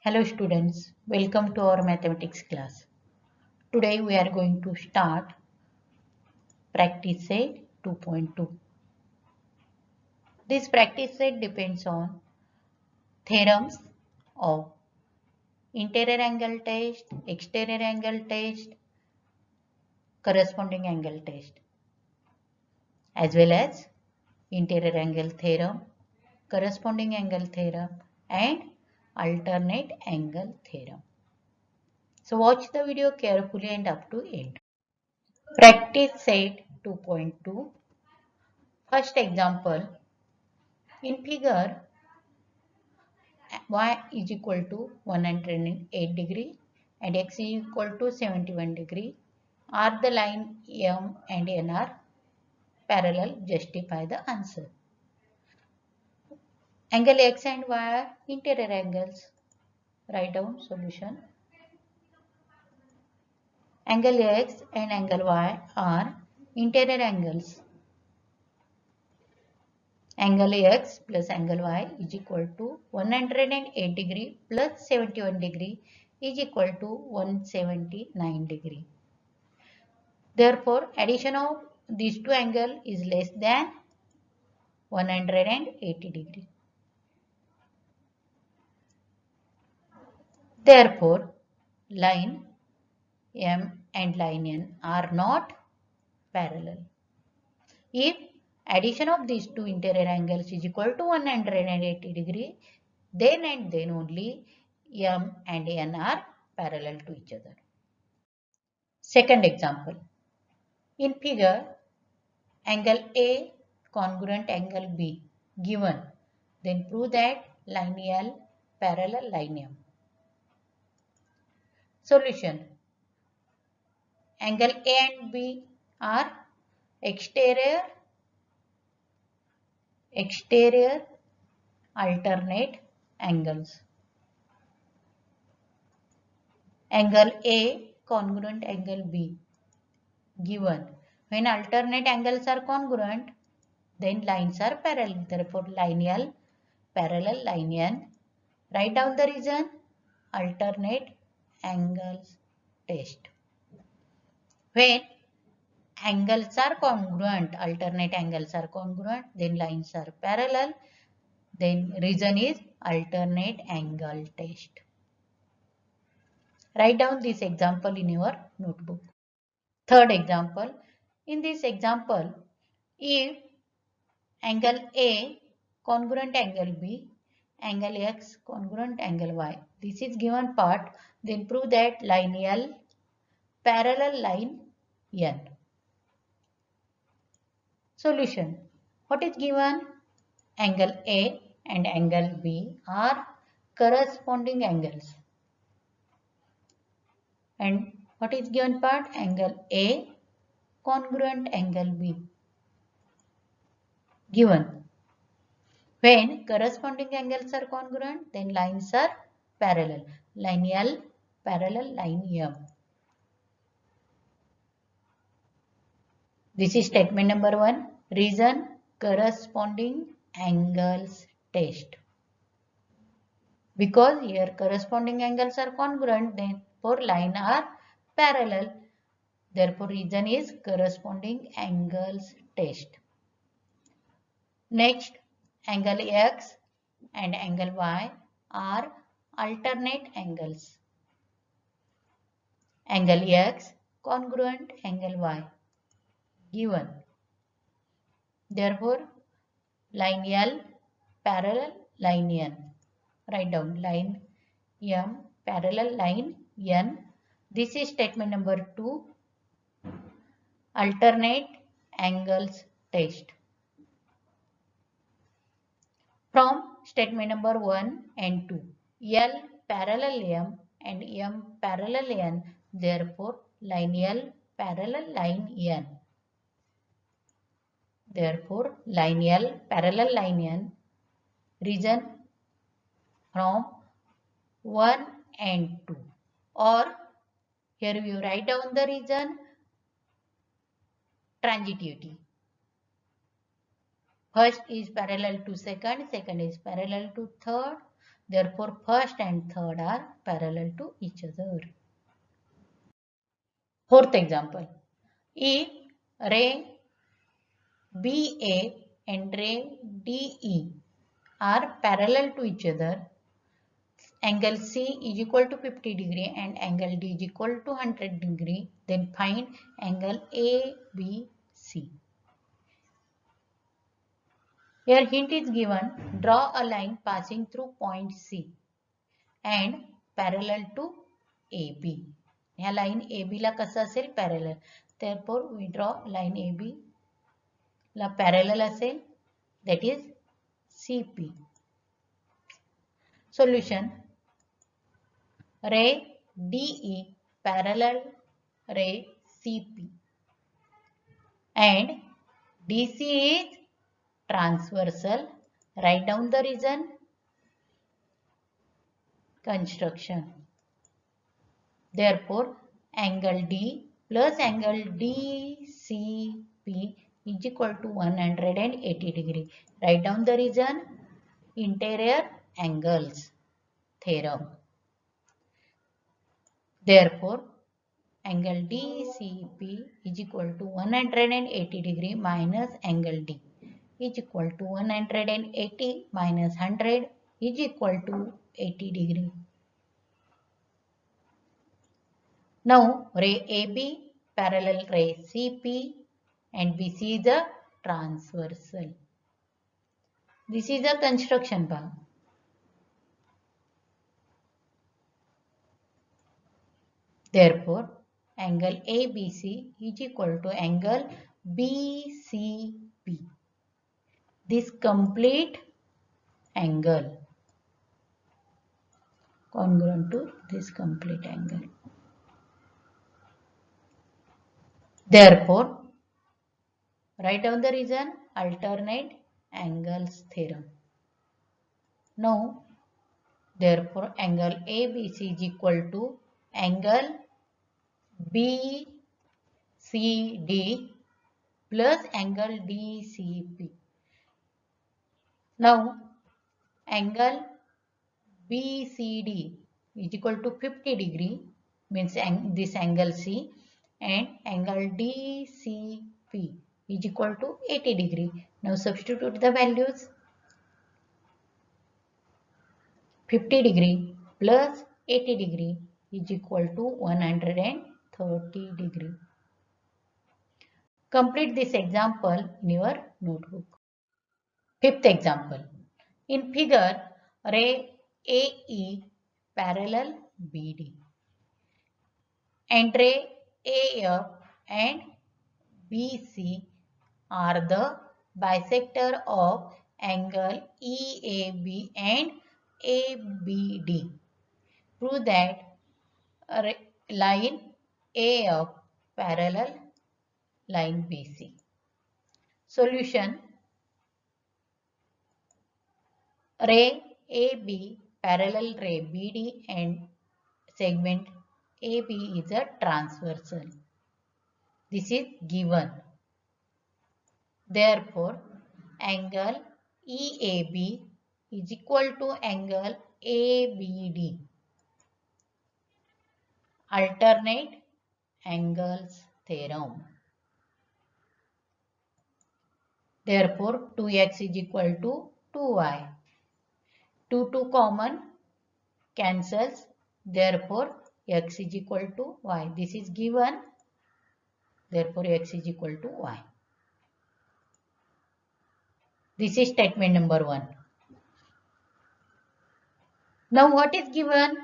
Hello students, welcome to our mathematics class. Today we are going to start practice set 2.2. This practice set depends on theorems of interior angle test, exterior angle test, corresponding angle test, as well as interior angle theorem, corresponding angle theorem, and alternate angle theorem. So watch the video carefully and up to end. Practice set 2.2. First example, in figure y is equal to 108 degree and x is equal to 71 degree. Are the line M and N are parallel? Justify the answer. Angle x and y are interior angles. Write down solution. Angle x and angle y are interior angles. Angle x plus angle y is equal to 108 degree plus 71 degree is equal to 179 degree. Therefore, addition of these two angles is less than 180 degree. Therefore, line M and line N are not parallel. If addition of these two interior angles is equal to 180 degree, then and then only M and N are parallel to each other. Second example. In figure, angle A congruent angle B given. Then prove that line L parallel line M. Solution. Angle A and B are exterior alternate angles. Angle A congruent angle B given. When alternate angles are congruent, then lines are parallel. Therefore, line L parallel line N. Write down the reason. Alternate angles test. When angles are congruent, alternate angles are congruent, then lines are parallel. Then reason is alternate angle test. Write down this example in your notebook. Third example. In this example, if angle A congruent angle B, angle X congruent angle Y. This is given part, then prove that line L parallel line N. Solution. What is given? Angle A and angle B are corresponding angles. And what is given part? Angle A congruent angle B. Given. When corresponding angles are congruent, then lines are parallel. Line L parallel line M. This is statement number 1. Reason corresponding angles test. Because here corresponding angles are congruent, therefore line are parallel. Therefore reason is corresponding angles test. Next, angle X and angle Y are alternate angles. Angle X congruent angle Y given. Therefore, line L parallel line N. Write down line M parallel line N. This is statement number 2. Alternate angles test. From statement number 1 and 2. L parallel M and M parallel N. Therefore, line L parallel line N. Therefore, line L parallel line N. Reason from 1 and 2. Or here you write down the reason. Transitivity. First is parallel to second, second is parallel to third. Therefore, first and third are parallel to each other. Fourth example. If ray BA and ray DE are parallel to each other, angle C is equal to 50 degree and angle D is equal to 100 degree, then find angle ABC. Here hint is given, draw a line passing through point C and parallel to AB. ह्या line AB ला कसं असेल parallel. Therefore we draw line AB ला parallel असेल, that is CP. Solution. Ray DE parallel ray CP and DC is transversal. Write down the reason. Construction. Therefore, angle D plus angle DCP is equal to 180 degree. Write down the reason. Interior angles theorem. Therefore, angle DCP is equal to 180 degree minus angle D is equal to 180 minus 100 is equal to 80 degree. Now, ray AB parallel ray CP and BC is a transversal. This is a construction part. Therefore, angle ABC is equal to angle BCP. This complete angle congruent to this complete angle. Therefore, write down the reason. Alternate angles theorem. Now, therefore, angle ABC is equal to angle BCD plus angle DCP. Now, angle BCD is equal to 50 degree, means this angle C, and angle DCP is equal to 80 degree. Now substitute the values. 50 degree plus 80 degree is equal to 130 degree. Complete this example in your notebook. Fifth example. In figure, ray AE parallel BD and ray AF and BC are the bisector of angle EAB and ABD. Prove that line AF parallel line BC. Solution. Ray AB parallel ray BD and segment AB is a transversal. This is given. Therefore, angle EAB is equal to angle ABD. Alternate angles theorem. Therefore, 2x is equal to 2y. 2 common cancels. Therefore, x is equal to y. This is given. Therefore, x is equal to y. This is statement number 1. Now, what is given?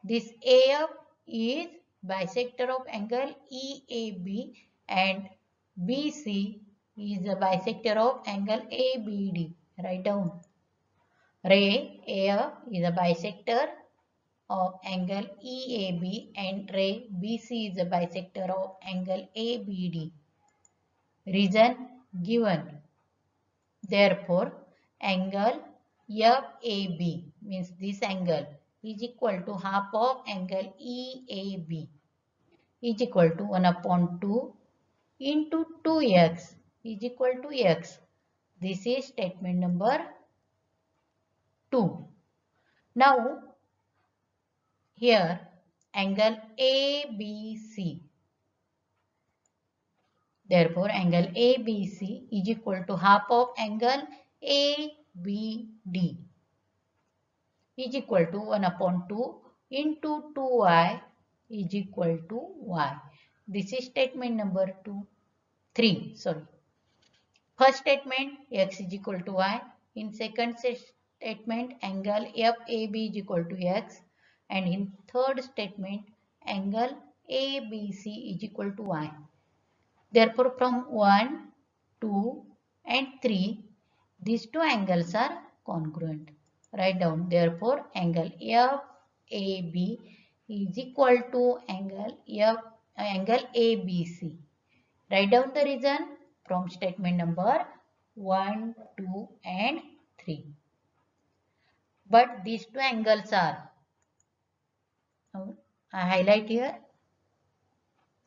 This AF is bisector of angle EAB and BC is the bisector of angle ABD. Write down. Ray AF is a bisector of angle EAB and ray BC is a bisector of angle ABD. Reason given. Therefore, angle FAB means this angle is equal to half of angle EAB is equal to 1 upon 2 into 2x is equal to x. This is statement number 2. Now here angle ABC. Therefore angle ABC is equal to half of angle ABD is equal to 1 upon 2 into 2y is equal to y. This is statement number 3. Sorry. First statement x is equal to y. In second statement angle FAB is equal to x. And in third statement angle ABC is equal to y. Therefore from 1, 2 and 3 these two angles are congruent. Write down. Therefore angle FAB is equal to angle ABC. Write down the reason from statement number 1, 2 and 3. But these two angles are, I highlight here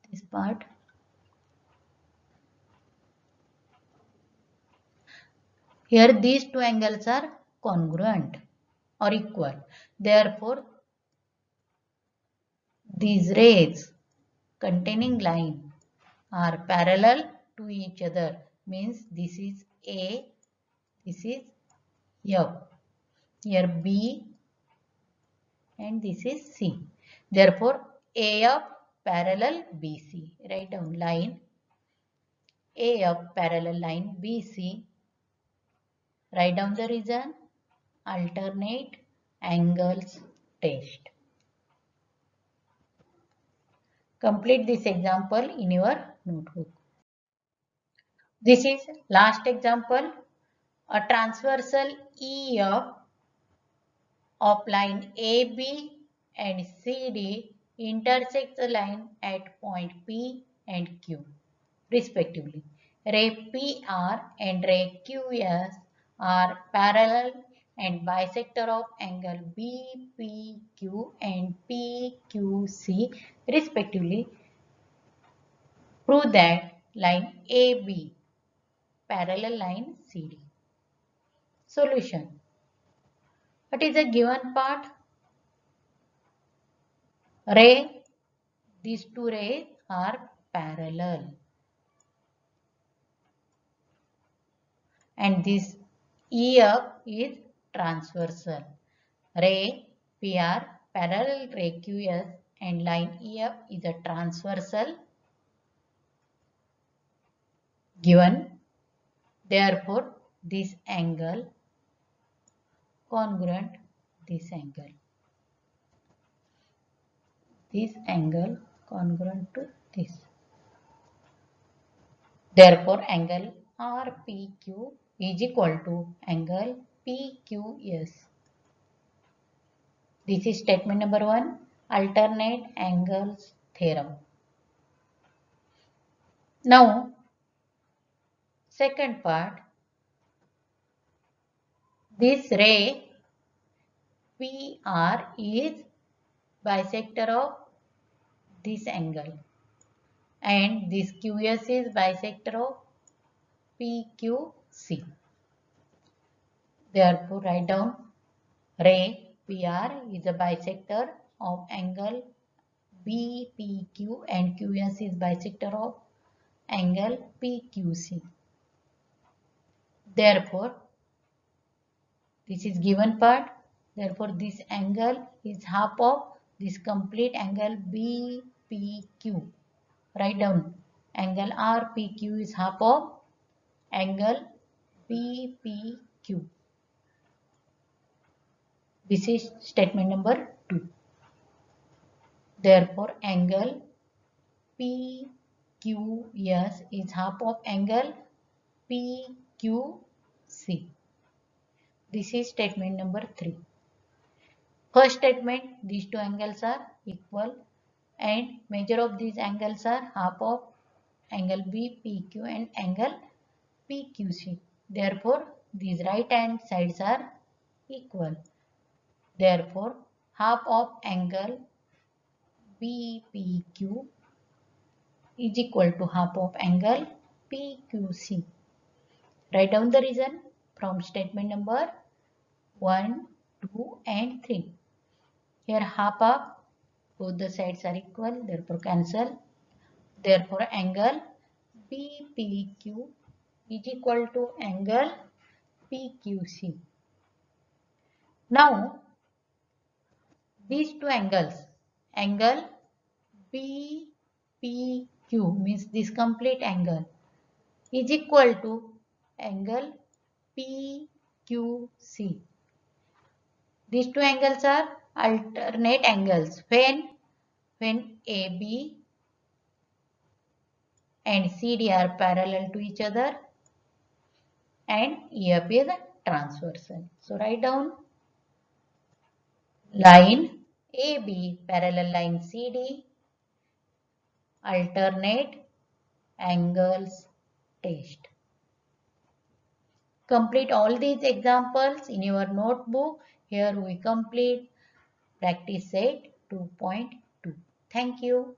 this part. Here these two angles are congruent or equal. Therefore, these rays containing line are parallel to each other. Means this is A, this is F. Here B and this is C. Therefore, AF parallel BC. Write down line AF parallel line BC. Write down the reason. Alternate angles test. Complete this example in your notebook. This is last example. A transversal EF of line AB and CD intersects the line at point P and Q respectively. Ray PR and ray QS are parallel and bisector of angle BPQ and PQC respectively. Prove that line AB parallel line CD. Solution. What is the given part? Ray, these two rays are parallel. And this EF is transversal. Ray PR parallel ray QS and line EF is a transversal given. Therefore, this angle congruent this angle. This angle congruent to this. Therefore, angle RPQ is equal to angle PQS. This is statement number 1, alternate angles theorem. Now, second part, this ray PR is bisector of this angle and this QS is bisector of PQC. Therefore, write down ray PR is a bisector of angle BPQ and QS is bisector of angle PQC. Therefore, this is given part. Therefore, this angle is half of this complete angle BPQ. Write down angle RPQ is half of angle BPQ. This is statement number 2. Therefore, angle PQS is half of angle PQC. This is statement number 3. First statement, these two angles are equal and measure of these angles are half of angle BPQ and angle PQC. Therefore, these right hand sides are equal. Therefore, half of angle BPQ is equal to half of angle PQC. Write down the reason from statement number 1, 2 and 3. Here half, both the sides are equal, therefore cancel. Therefore angle BPQ is equal to angle PQC. Now these two angles, angle BPQ means this complete angle is equal to angle PQC. These two angles are alternate angles when AB and CD are parallel to each other and EF is transversal. So write down line AB parallel line CD, alternate angles test. Complete all these examples in your notebook. Here we complete practice set 2.2. Thank you.